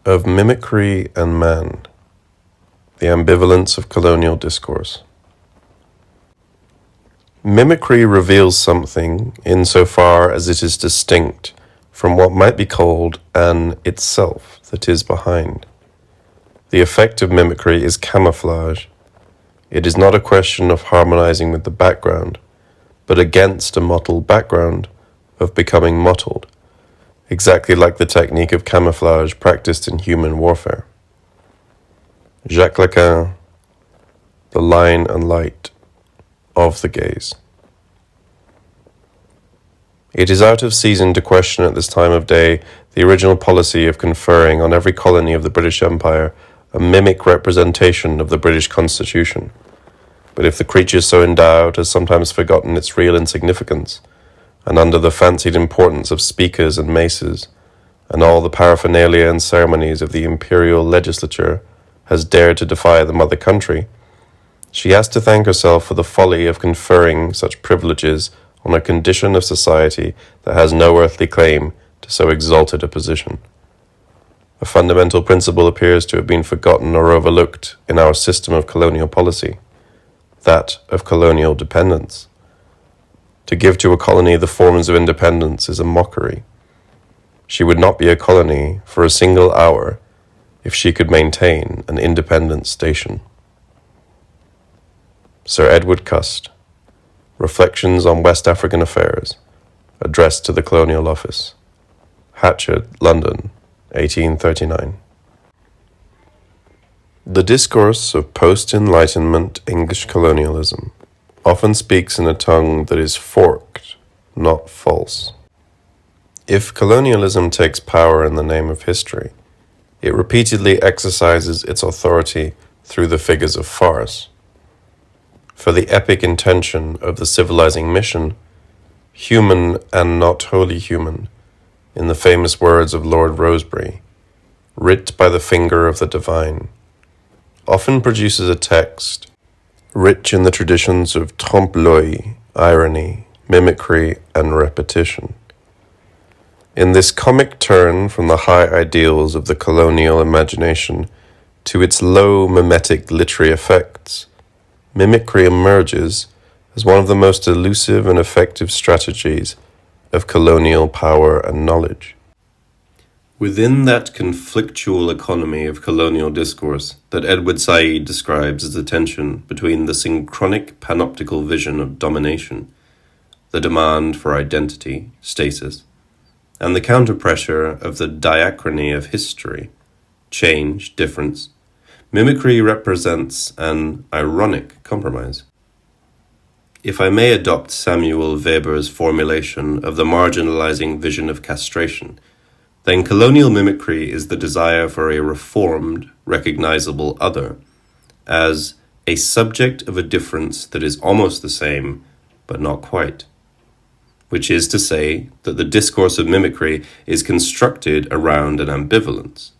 Of Mimicry and Man, the Ambivalence of Colonial Discourse. Mimicry reveals something insofar as it is distinct from what might be called an itself that is behind. The effect of mimicry is camouflage. It is not a question of harmonizing with the background, but against a mottled background, of becoming mottled, exactly like the technique of camouflage practiced in human warfare. Jacques Lacan, The Line and Light of the Gaze. It is out of season to question at this time of day the original policy of conferring on every colony of the British Empire a mimic representation of the British Constitution. But if the creature so endowed has sometimes forgotten its real insignificance, and under the fancied importance of speakers and maces, and all the paraphernalia and ceremonies of the imperial legislature, has dared to defy the mother country, she has to thank herself for the folly of conferring such privileges on a condition of society that has no earthly claim to so exalted a position. A fundamental principle appears to have been forgotten or overlooked in our system of colonial policy, that of colonial dependence. To give to a colony the forms of independence is a mockery. She would not be a colony for a single hour if she could maintain an independent station. Sir Edward Cust, Reflections on West African Affairs, addressed to the Colonial Office, Hatchett, London, 1839. The discourse of post-Enlightenment English colonialism often speaks in a tongue that is forked, not false. If colonialism takes power in the name of history, it repeatedly exercises its authority through the figures of farce. For the epic intention of the civilizing mission, human and not wholly human, in the famous words of Lord Rosebery, writ by the finger of the divine, often produces a text rich in the traditions of trompe-l'oeil, irony, mimicry, and repetition. In this comic turn from the high ideals of the colonial imagination to its low mimetic literary effects, mimicry emerges as one of the most elusive and effective strategies of colonial power and knowledge. Within that conflictual economy of colonial discourse that Edward Said describes as the tension between the synchronic panoptical vision of domination, the demand for identity, status, and the counter-pressure of the diachrony of history, change, difference, mimicry represents an ironic compromise. If I may adopt Samuel Weber's formulation of the marginalizing vision of castration, then colonial mimicry is the desire for a reformed, recognizable other, as a subject of a difference that is almost the same, but not quite. Which is to say that the discourse of mimicry is constructed around an ambivalence.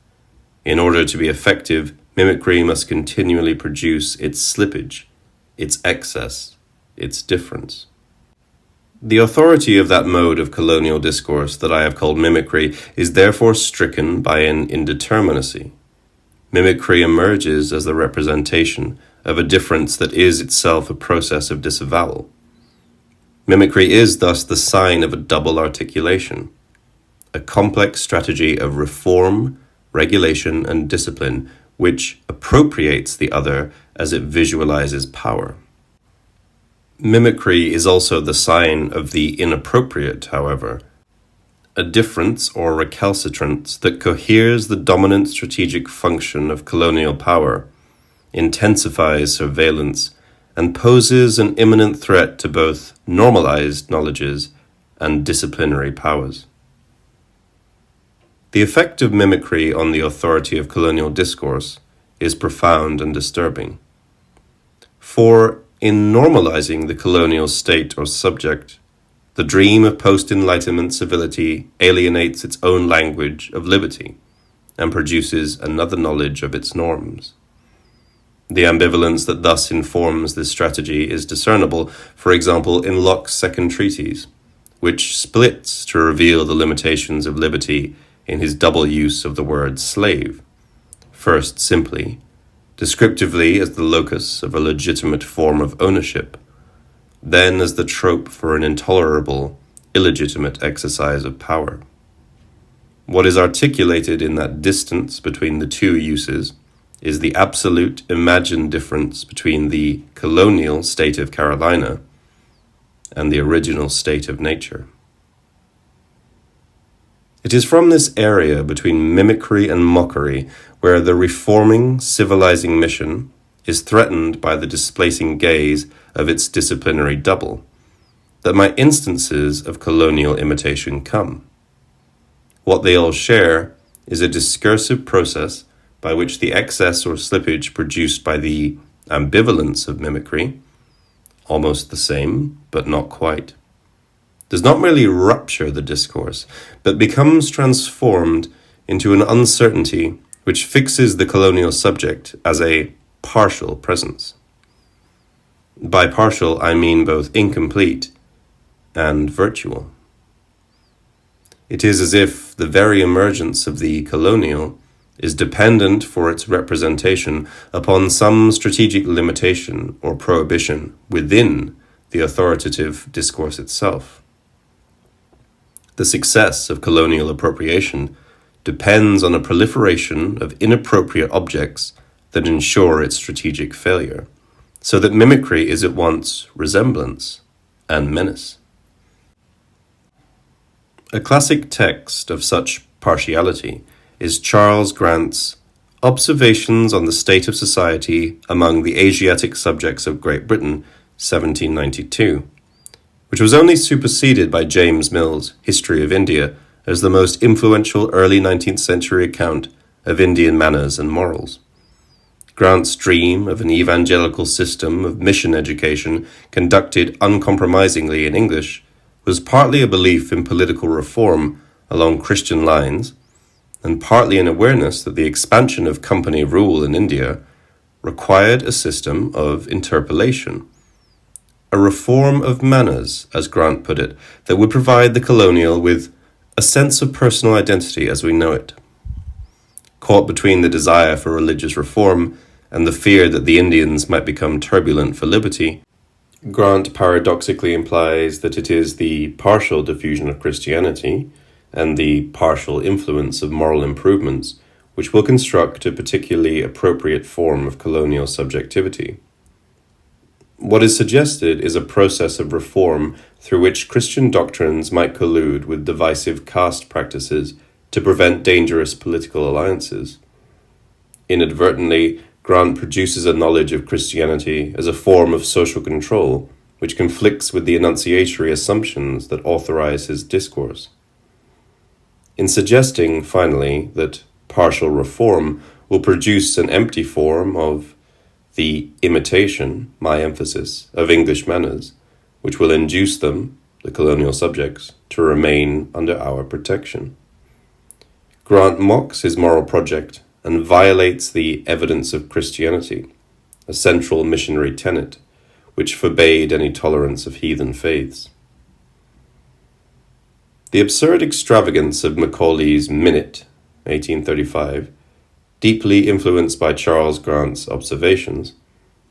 In order to be effective, mimicry must continually produce its slippage, its excess, its difference. The authority of that mode of colonial discourse that I have called mimicry is therefore stricken by an indeterminacy. Mimicry emerges as the representation of a difference that is itself a process of disavowal. Mimicry is thus the sign of a double articulation, a complex strategy of reform, regulation, and discipline which appropriates the other as it visualizes power. Mimicry is also the sign of the inappropriate, however, a difference or recalcitrance that coheres the dominant strategic function of colonial power, intensifies surveillance, and poses an imminent threat to both normalized knowledges and disciplinary powers. The effect of mimicry on the authority of colonial discourse is profound and disturbing. For in normalizing the colonial state or subject, the dream of post-Enlightenment civility alienates its own language of liberty and produces another knowledge of its norms. The ambivalence that thus informs this strategy is discernible, for example, in Locke's second treatise, which splits to reveal the limitations of liberty in his double use of the word slave, first simply, descriptively as the locus of a legitimate form of ownership, then as the trope for an intolerable, illegitimate exercise of power. What is articulated in that distance between the two uses is the absolute imagined difference between the colonial state of Carolina and the original state of nature. It is from this area between mimicry and mockery where the reforming, civilizing mission is threatened by the displacing gaze of its disciplinary double that my instances of colonial imitation come. What they all share is a discursive process by which the excess or slippage produced by the ambivalence of mimicry, almost the same, but not quite, does not merely rupture the discourse, but becomes transformed into an uncertainty which fixes the colonial subject as a partial presence. By partial, I mean both incomplete and virtual. It is as if the very emergence of the colonial is dependent for its representation upon some strategic limitation or prohibition within the authoritative discourse itself. The success of colonial appropriation depends on a proliferation of inappropriate objects that ensure its strategic failure, so that mimicry is at once resemblance and menace. A classic text of such partiality is Charles Grant's Observations on the State of Society Among the Asiatic Subjects of Great Britain, 1792, which was only superseded by James Mill's History of India as the most influential early 19th century account of Indian manners and morals. Grant's dream of an evangelical system of mission education conducted uncompromisingly in English was partly a belief in political reform along Christian lines, and partly an awareness that the expansion of company rule in India required a system of interpolation, a reform of manners, as Grant put it, that would provide the colonial with a sense of personal identity as we know it. Caught between the desire for religious reform and the fear that the Indians might become turbulent for liberty, Grant paradoxically implies that it is the partial diffusion of Christianity and the partial influence of moral improvements which will construct a particularly appropriate form of colonial subjectivity. What is suggested is a process of reform through which Christian doctrines might collude with divisive caste practices to prevent dangerous political alliances. Inadvertently, Grant produces a knowledge of Christianity as a form of social control, which conflicts with the enunciatory assumptions that authorize his discourse. In suggesting, finally, that partial reform will produce an empty form of the imitation, my emphasis, of English manners, which will induce them, the colonial subjects, to remain under our protection. Grant mocks his moral project and violates the evidence of Christianity, a central missionary tenet, which forbade any tolerance of heathen faiths. The absurd extravagance of Macaulay's Minute, 1835, deeply influenced by Charles Grant's observations,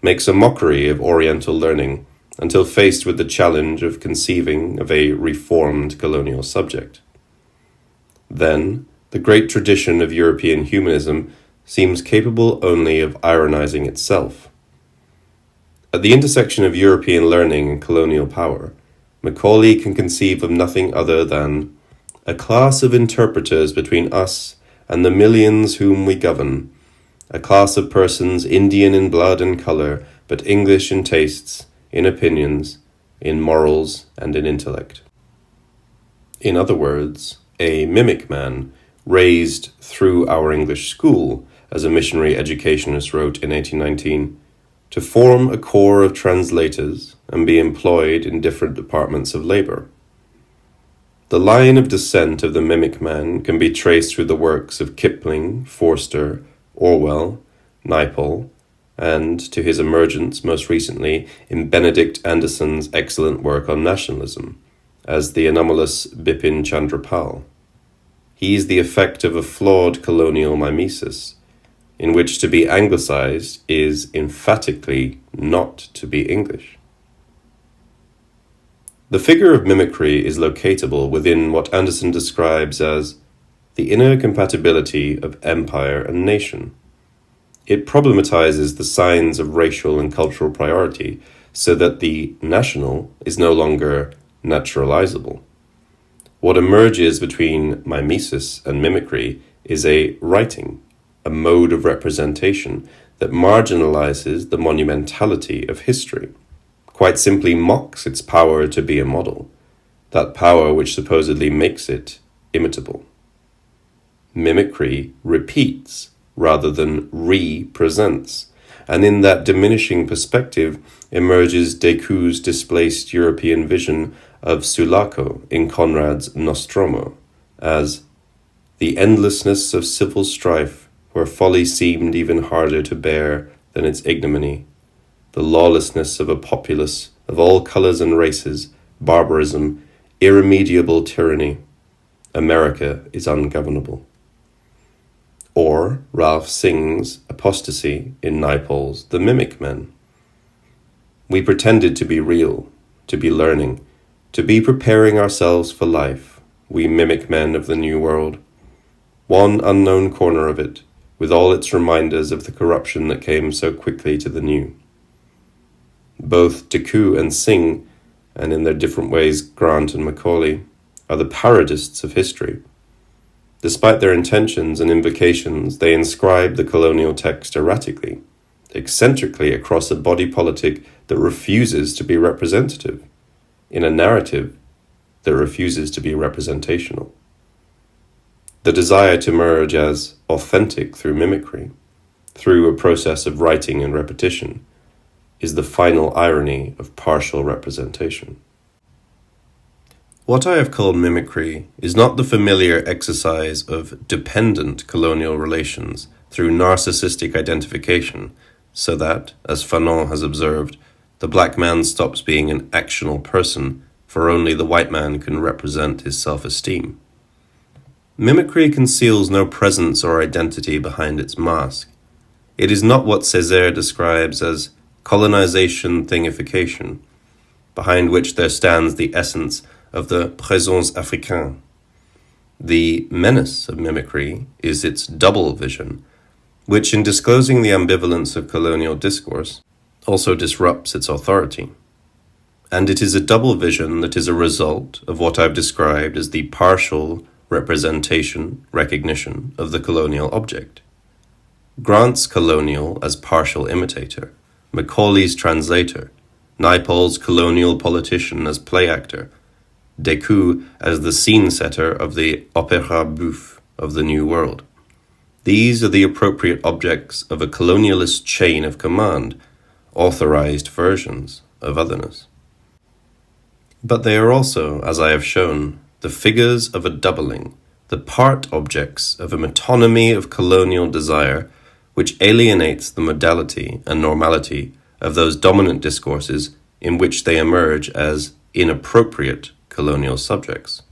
makes a mockery of Oriental learning until faced with the challenge of conceiving of a reformed colonial subject. Then, the great tradition of European humanism seems capable only of ironizing itself. At the intersection of European learning and colonial power, Macaulay can conceive of nothing other than a class of interpreters between us and the millions whom we govern, a class of persons Indian in blood and color, but English in tastes, in opinions, in morals, and in intellect. In other words, a mimic man, raised through our English school, as a missionary educationist wrote in 1819, to form a corps of translators and be employed in different departments of labor. The line of descent of the mimic man can be traced through the works of Kipling, Forster, Orwell, Naipaul, and to his emergence most recently in Benedict Anderson's excellent work on nationalism, as the anomalous Bipin Chandra. he is the effect of a flawed colonial mimesis, in which to be anglicized is emphatically not to be English. The figure of mimicry is locatable within what Anderson describes as the inner compatibility of empire and nation. It problematizes the signs of racial and cultural priority so that the national is no longer naturalizable. What emerges between mimesis and mimicry is a writing, a mode of representation that marginalizes the monumentality of history, quite simply mocks its power to be a model, that power which supposedly makes it imitable. Mimicry repeats rather than re-presents, and in that diminishing perspective emerges Decoud's displaced European vision of Sulaco in Conrad's Nostromo as the endlessness of civil strife where folly seemed even harder to bear than its ignominy, the lawlessness of a populace of all colors and races, barbarism, irremediable tyranny. America is ungovernable. Or Ralph Singh's apostasy in Naipaul's The Mimic Men. We pretended to be real, to be learning, to be preparing ourselves for life, we mimic men of the New World. One unknown corner of it, with all its reminders of the corruption that came so quickly to the new. Both Decoud and Singh, and in their different ways Grant and Macaulay, are the parodists of history. Despite their intentions and invocations, they inscribe the colonial text erratically, eccentrically across a body politic that refuses to be representative, in a narrative that refuses to be representational. The desire to merge as authentic through mimicry, through a process of writing and repetition, is the final irony of partial representation. What I have called mimicry is not the familiar exercise of dependent colonial relations through narcissistic identification, so that, as Fanon has observed, the black man stops being an actional person, for only the white man can represent his self-esteem. Mimicry conceals no presence or identity behind its mask. It is not what Césaire describes as colonization thingification, behind which there stands the essence of the présence africaine. The menace of mimicry is its double vision, which in disclosing the ambivalence of colonial discourse also disrupts its authority. And it is a double vision that is a result of what I've described as the partial representation, recognition of the colonial object. Grant's colonial as partial imitator, Macaulay's translator, Naipaul's colonial politician as play actor, Decoud as the scene setter of the opéra bouffe of the New World. These are the appropriate objects of a colonialist chain of command, authorized versions of otherness. But they are also, as I have shown, the figures of a doubling, the part objects of a metonymy of colonial desire which alienates the modality and normality of those dominant discourses in which they emerge as inappropriate colonial subjects.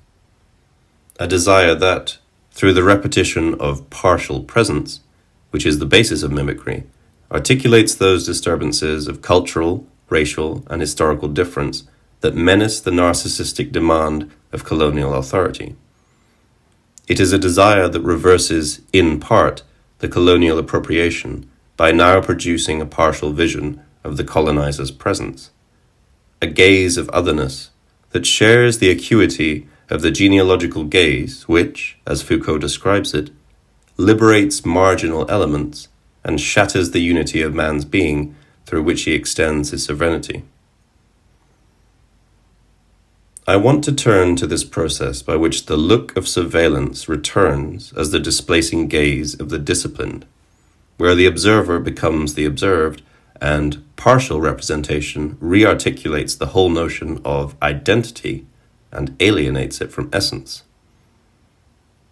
A desire that, through the repetition of partial presence, which is the basis of mimicry, articulates those disturbances of cultural, racial, and historical difference that menace the narcissistic demand of colonial authority. It is a desire that reverses, in part, the colonial appropriation by now producing a partial vision of the colonizer's presence, a gaze of otherness that shares the acuity of the genealogical gaze which, as Foucault describes it, liberates marginal elements and shatters the unity of man's being through which he extends his sovereignty. I want to turn to this process by which the look of surveillance returns as the displacing gaze of the disciplined, where the observer becomes the observed, and partial representation rearticulates the whole notion of identity and alienates it from essence.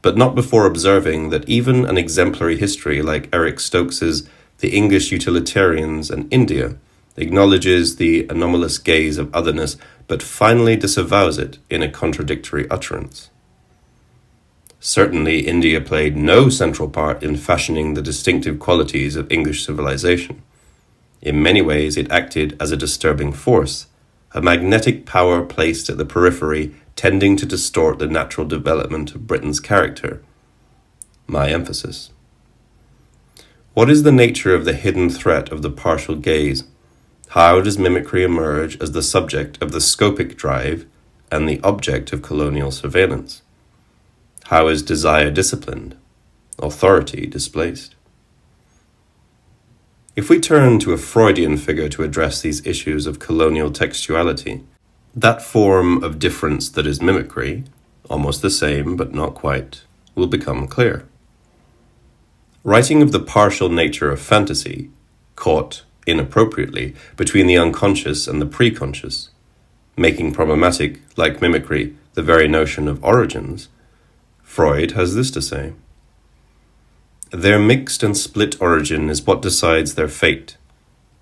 But not before observing that even an exemplary history like Eric Stokes's The English Utilitarians and India acknowledges the anomalous gaze of otherness, but finally disavows it in a contradictory utterance. Certainly, India played no central part in fashioning the distinctive qualities of English civilization. In many ways, it acted as a disturbing force, a magnetic power placed at the periphery, tending to distort the natural development of Britain's character. My emphasis. What is the nature of the hidden threat of the partial gaze? How does mimicry emerge as the subject of the scopic drive and the object of colonial surveillance? How is desire disciplined, authority displaced? If we turn to a Freudian figure to address these issues of colonial textuality, that form of difference that is mimicry, almost the same but not quite, will become clear. Writing of the partial nature of fantasy, caught inappropriately between the unconscious and the preconscious, making problematic, like mimicry, the very notion of origins, Freud has this to say: their mixed and split origin is what decides their fate.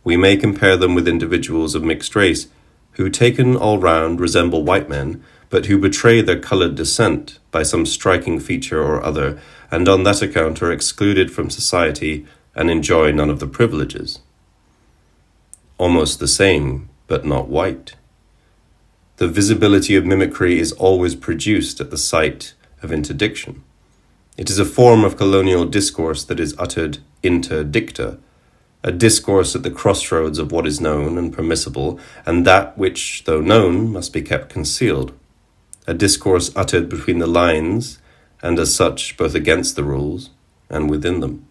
We may compare them with individuals of mixed race who, taken all round, resemble white men, but who betray their colored descent by some striking feature or other, and on that account are excluded from society and enjoy none of the privileges. Almost the same, but not white. The visibility of mimicry is always produced at the site of interdiction. It is a form of colonial discourse that is uttered interdicta, a discourse at the crossroads of what is known and permissible, and that which, though known, must be kept concealed. A discourse uttered between the lines, and as such both against the rules and within them.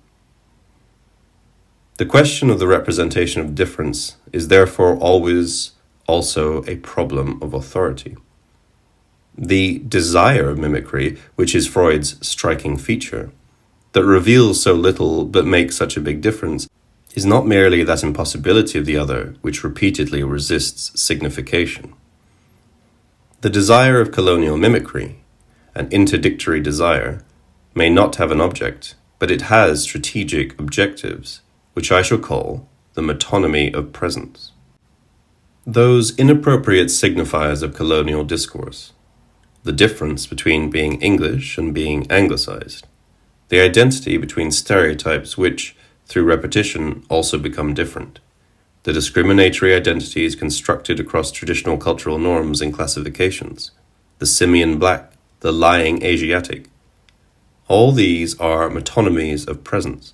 The question of the representation of difference is therefore always also a problem of authority. The desire of mimicry, which is Freud's striking feature, that reveals so little but makes such a big difference, is not merely that impossibility of the other which repeatedly resists signification. The desire of colonial mimicry, an interdictory desire, may not have an object, but it has strategic objectives, which I shall call the metonymy of presence. Those inappropriate signifiers of colonial discourse, the difference between being English and being anglicized, the identity between stereotypes which, through repetition, also become different, the discriminatory identities constructed across traditional cultural norms and classifications, the simian black, the lying Asiatic. All these are metonymies of presence.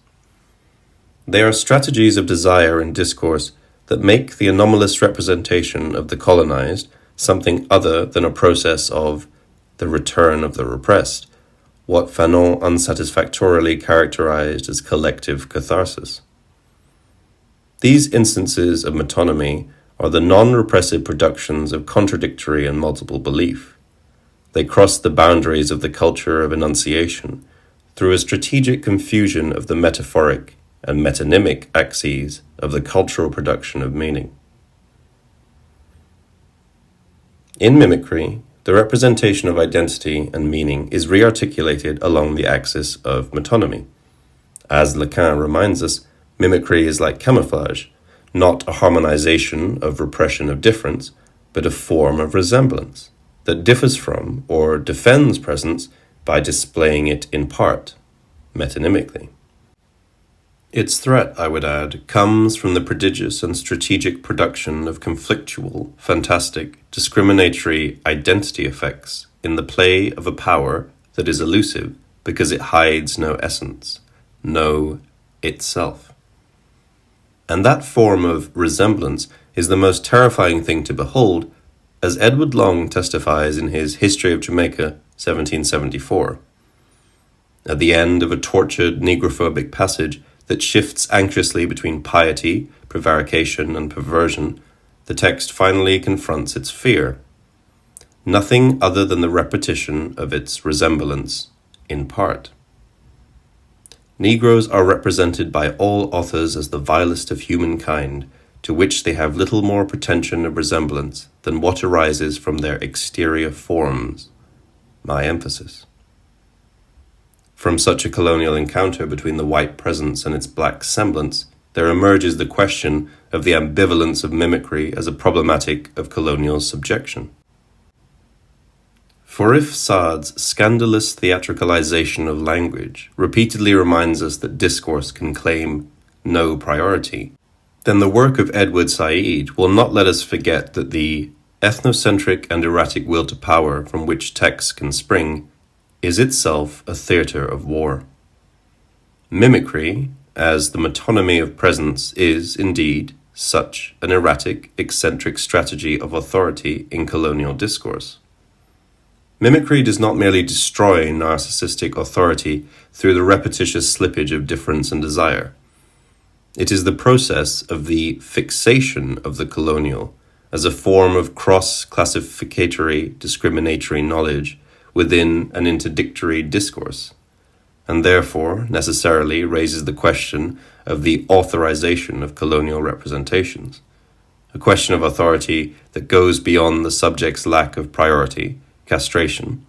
They are strategies of desire and discourse that make the anomalous representation of the colonized something other than a process of the return of the repressed, what Fanon unsatisfactorily characterized as collective catharsis. These instances of metonymy are the non-repressive productions of contradictory and multiple belief. They cross the boundaries of the culture of enunciation through a strategic confusion of the metaphoric and metonymic axes of the cultural production of meaning. In mimicry, the representation of identity and meaning is rearticulated along the axis of metonymy. As Lacan reminds us, mimicry is like camouflage, not a harmonization of repression of difference, but a form of resemblance that differs from or defends presence by displaying it in part, metonymically. Its threat, I would add, comes from the prodigious and strategic production of conflictual, fantastic, discriminatory identity effects in the play of a power that is elusive because it hides no essence, no itself. And that form of resemblance is the most terrifying thing to behold, as Edward Long testifies in his History of Jamaica, 1774. At the end of a tortured negrophobic passage that shifts anxiously between piety, prevarication, and perversion, the text finally confronts its fear. Nothing other than the repetition of its resemblance, in part. Negroes are represented by all authors as the vilest of humankind, to which they have little more pretension of resemblance than what arises from their exterior forms. My emphasis. From such a colonial encounter between the white presence and its black semblance, there emerges the question of the ambivalence of mimicry as a problematic of colonial subjection. For if Sade's scandalous theatricalization of language repeatedly reminds us that discourse can claim no priority, then the work of Edward Said will not let us forget that the ethnocentric and erratic will to power from which texts can spring is itself a theatre of war. Mimicry, as the metonymy of presence, is, indeed, such an erratic, eccentric strategy of authority in colonial discourse. Mimicry does not merely destroy narcissistic authority through the repetitious slippage of difference and desire. It is the process of the fixation of the colonial as a form of cross-classificatory, discriminatory knowledge within an interdictory discourse, and therefore necessarily raises the question of the authorization of colonial representations, a question of authority that goes beyond the subject's lack of priority, castration,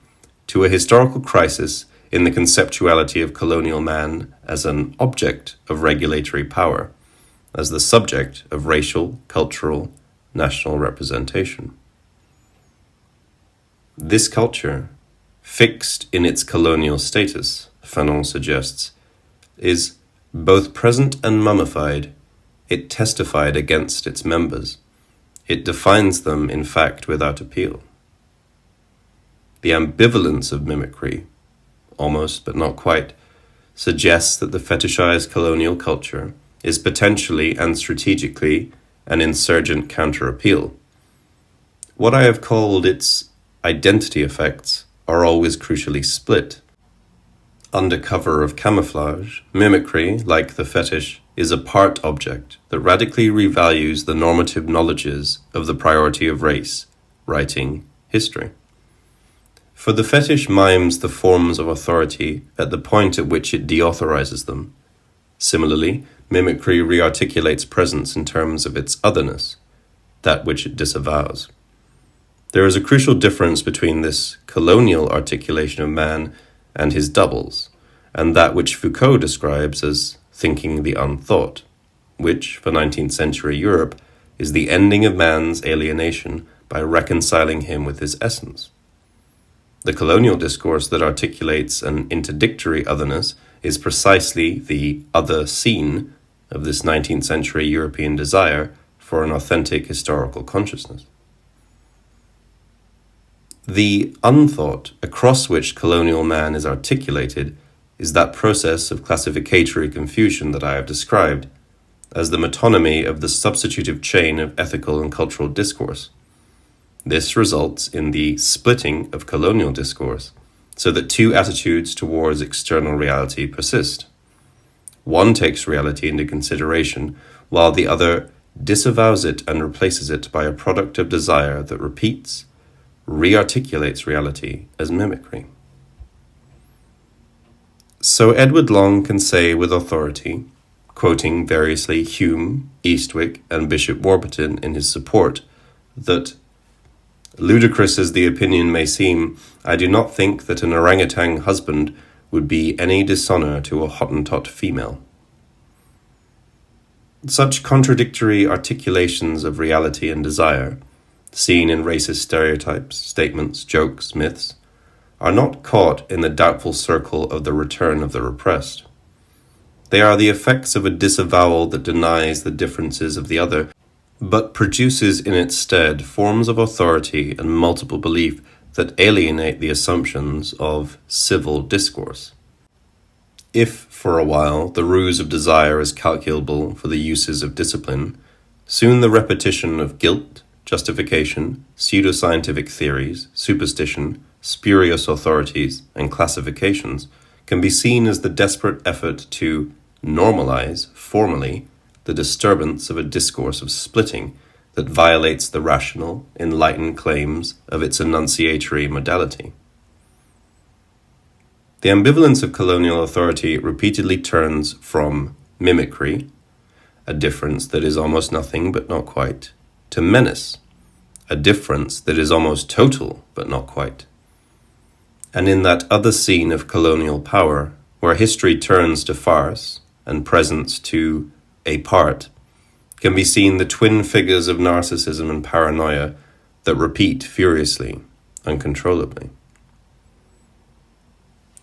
to a historical crisis in the conceptuality of colonial man as an object of regulatory power, as the subject of racial, cultural, national representation. This culture, fixed in its colonial status, Fanon suggests, is both present and mummified. It testified against its members. It defines them, in fact, without appeal. The ambivalence of mimicry, almost but not quite, suggests that the fetishized colonial culture is potentially and strategically an insurgent counter-appeal. What I have called its identity effects are always crucially split. Under cover of camouflage, mimicry, like the fetish, is a part object that radically revalues the normative knowledges of the priority of race, writing, history. For the fetish mimes the forms of authority at the point at which it deauthorizes them. Similarly, mimicry rearticulates presence in terms of its otherness, that which it disavows. There is a crucial difference between this colonial articulation of man and his doubles, and that which Foucault describes as thinking the unthought, which, for 19th century Europe, is the ending of man's alienation by reconciling him with his essence. The colonial discourse that articulates an interdictory otherness is precisely the other scene of this 19th century European desire for an authentic historical consciousness. The unthought across which colonial man is articulated is that process of classificatory confusion that I have described as the metonymy of the substitutive chain of ethical and cultural discourse. This results in the splitting of colonial discourse, so that two attitudes towards external reality persist. One takes reality into consideration, while the other disavows it and replaces it by a product of desire that repeats, rearticulates reality as mimicry. So Edward Long can say with authority, quoting variously Hume, Eastwick, and Bishop Warburton in his support, that ludicrous as the opinion may seem, I do not think that an orangutan husband would be any dishonor to a Hottentot female. Such contradictory articulations of reality and desire, seen in racist stereotypes, statements, jokes, myths, are not caught in the doubtful circle of the return of the repressed. They are the effects of a disavowal that denies the differences of the other, but produces in its stead forms of authority and multiple belief that alienate the assumptions of civil discourse. If, for a while, the ruse of desire is calculable for the uses of discipline, soon the repetition of guilt, justification, pseudoscientific theories, superstition, spurious authorities, and classifications can be seen as the desperate effort to normalize, formally, the disturbance of a discourse of splitting that violates the rational, enlightened claims of its enunciatory modality. The ambivalence of colonial authority repeatedly turns from mimicry, a difference that is almost nothing but not quite, to menace, a difference that is almost total but not quite. And in that other scene of colonial power, where history turns to farce and presence to a part, can be seen the twin figures of narcissism and paranoia that repeat furiously, uncontrollably.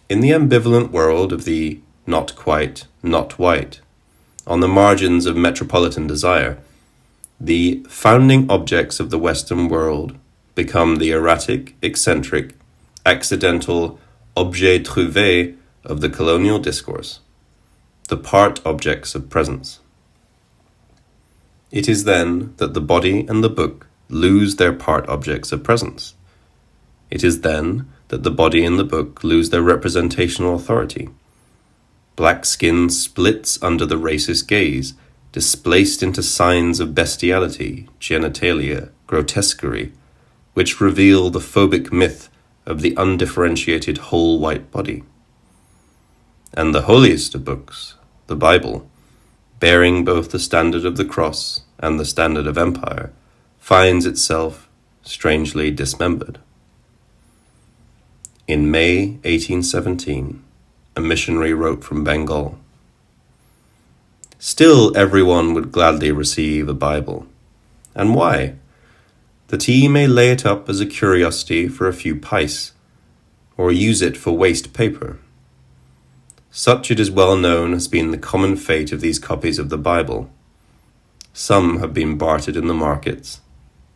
In the ambivalent world of the not quite, not white, on the margins of metropolitan desire, the founding objects of the Western world become the erratic, eccentric, accidental objets trouvés of the colonial discourse, the part objects of presence. It is then that the body and the book lose their part objects of presence. It is then that the body and the book lose their representational authority. Black skin splits under the racist gaze, displaced into signs of bestiality, genitalia, grotesquerie, which reveal the phobic myth of the undifferentiated whole white body. And the holiest of books, the Bible, bearing both the standard of the cross and the standard of empire, finds itself strangely dismembered. In May 1817, a missionary wrote from Bengal, "Still everyone would gladly receive a Bible. And why? That he may lay it up as a curiosity for a few pice, or use it for waste paper. Such it is well known has been the common fate of these copies of the Bible. Some have been bartered in the markets,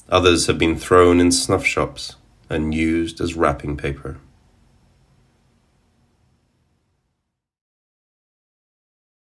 others have been thrown in snuff shops and used as wrapping paper."